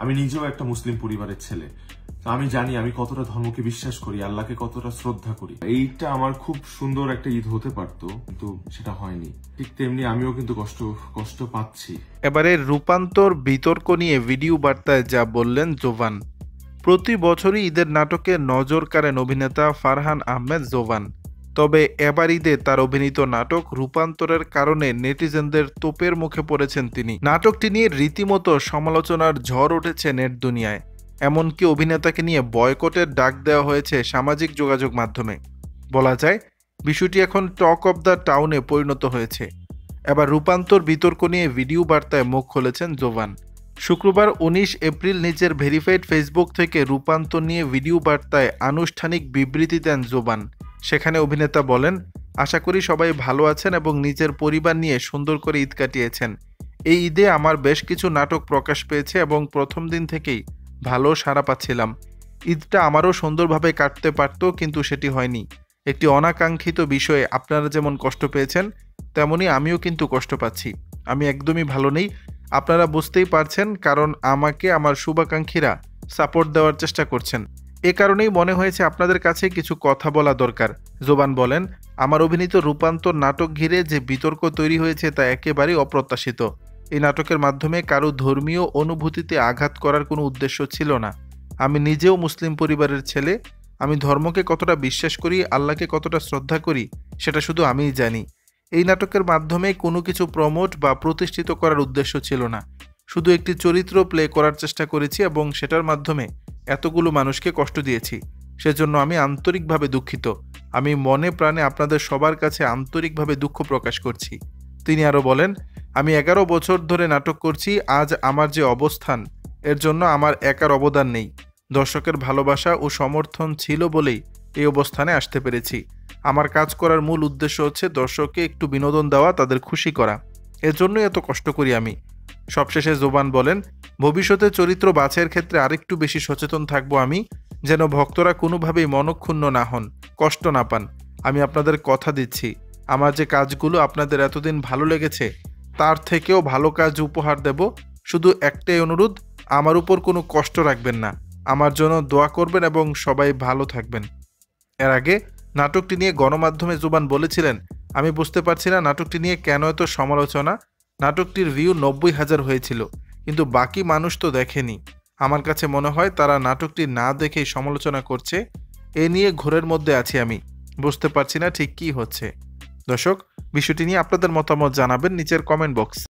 আমি নিজেও একটা মুসলিম পরিবারের ছেলে, আমি জানি আমি কতটা ধর্মকে বিশ্বাস করি, আল্লাহকে কতটা শ্রদ্ধা করি। এইটা আমার খুব সুন্দর একটা ঈদ হতে পারতো, কিন্তু সেটা হয়নি। ঠিক তেমনি আমিও কিন্তু কষ্ট পাচ্ছি। এবারে রূপান্তর বিতর্ক নিয়ে ভিডিও বার্তায় যা বললেন জোভান। প্রতি বছরই ঈদের নাটকে নজর কাড়েন অভিনেতা ফারহান আহমেদ জোভান। তবে এবার ঈদে তার অভিনীত নাটক রূপান্তরের কারণে নেটিজেনদের তোপের মুখে পড়েছেন তিনি। নাটকটি নিয়ে রীতিমতো সমালোচনার ঝড় উঠেছে নেট দুনিয়ায়। এমনকি অভিনেতাকে নিয়ে বয়কটের ডাক দেওয়া হয়েছে সামাজিক যোগাযোগ মাধ্যমে। বলা যায় বিষয়টি এখন টক অব দ্য টাউনে পরিণত হয়েছে। এবার রূপান্তর বিতর্ক নিয়ে ভিডিও বার্তায় মুখ খুলেছেন জোভান। শুক্রবার 19 এপ্রিল নিজের ভেরিফাইড ফেসবুক থেকে রূপান্তর নিয়ে ভিডিও বার্তায় আনুষ্ঠানিক বিবৃতি দেন জোভান। সেখানে অভিনেতা বলেন, আশা করি সবাই ভালো আছেন এবং নিজের পরিবার নিয়ে সুন্দর করে ঈদ কাটিয়েছেন। এই ঈদে আমার বেশ কিছু নাটক প্রকাশ পেয়েছে এবং প্রথম দিন থেকেই ভালো সাড়া পাচ্ছিলাম। ঈদটা আমারও সুন্দরভাবে কাটতে পারত, কিন্তু সেটি হয়নি। একটি অনাকাঙ্ক্ষিত বিষয়ে আপনারা যেমন কষ্ট পেয়েছেন, তেমনি আমিও কিন্তু কষ্ট পাচ্ছি। আমি একদমই ভালো নেই, আপনারা বুঝতেই পারছেন, কারণ আমাকে আমার শুভাকাঙ্ক্ষীরা সাপোর্ট দেওয়ার চেষ্টা করছেন। এ কারণেই মনে হয়েছে আপনাদের কাছে কিছু কথা বলা দরকার। জোবান বলেন, আমার অভিনীত রূপান্তর নাটক ঘিরে যে বিতর্ক তৈরি হয়েছে তা একেবারেই অপ্রত্যাশিত। এই নাটকের মাধ্যমে কারো ধর্মীয় অনুভূতিতে আঘাত করার কোনো উদ্দেশ্য ছিল না। আমি নিজেও মুসলিম পরিবারের ছেলে। আমি ধর্মকে কতটা বিশ্বাস করি, আল্লাহকে কতটা শ্রদ্ধা করি, সেটা শুধু আমিই জানি। এই নাটকের মাধ্যমে কোনো কিছু প্রমোট বা প্রতিষ্ঠিত করার উদ্দেশ্য ছিল না। শুধু একটি চরিত্র প্লে করার চেষ্টা করেছি এবং সেটার মাধ্যমে এতগুলো মানুষকে কষ্ট দিয়েছি। সেজন্য আমি আন্তরিকভাবে দুঃখিত। আমি মনে প্রাণে আপনাদের সবার কাছে আন্তরিকভাবে দুঃখ প্রকাশ করছি। তিনি আরও বলেন, আমি 11 বছর ধরে নাটক করছি। আজ আমার যে অবস্থান, এর জন্য আমার একার অবদান নেই। দর্শকের ভালোবাসা ও সমর্থন ছিল বলেই এই অবস্থানে আসতে পেরেছি। আমার কাজ করার মূল উদ্দেশ্য হচ্ছে দর্শককে একটু বিনোদন দেওয়া, তাদের খুশি করা। এর জন্যই এত কষ্ট করি আমি। সবশেষে জোবান বলেন, ভবিষ্যতে চরিত্র বাছাইয়ের ক্ষেত্রে আরেকটু বেশি সচেতন থাকবো আমি, যেন ভক্তরা কোনোভাবেই মনক্ষুণ্ণ না হন, কষ্ট না পান। আমি আপনাদের কথা দিচ্ছি, আমার যে কাজগুলো আপনাদের এতদিন ভালো লেগেছে তার থেকেও ভালো কাজ উপহার দেব। শুধু একটাই অনুরোধ, আমার উপর কোনো কষ্ট রাখবেন না। আমার জন্য দোয়া করবেন এবং সবাই ভালো থাকবেন। এর আগে নাটকটি নিয়ে গণমাধ্যমে জোবান বলেছিলেন, আমি বুঝতে পারছি না নাটকটি নিয়ে কেন এত সমালোচনা। নাটকটির ভিউ 90,000 হয়েছিল, কিন্তু বাকি মানুষ তো দেখেনি। আমার কাছে মনে হয় তারা নাটকটি না দেখেই সমালোচনা করছে। এ নিয়ে ঘোরের মধ্যে আছি আমি, বুঝতে পারছি না ঠিক কী হচ্ছে। দর্শক, বিষয়টি নিয়ে আপনাদের মতামত জানাবেন নিচের কমেন্ট বক্স।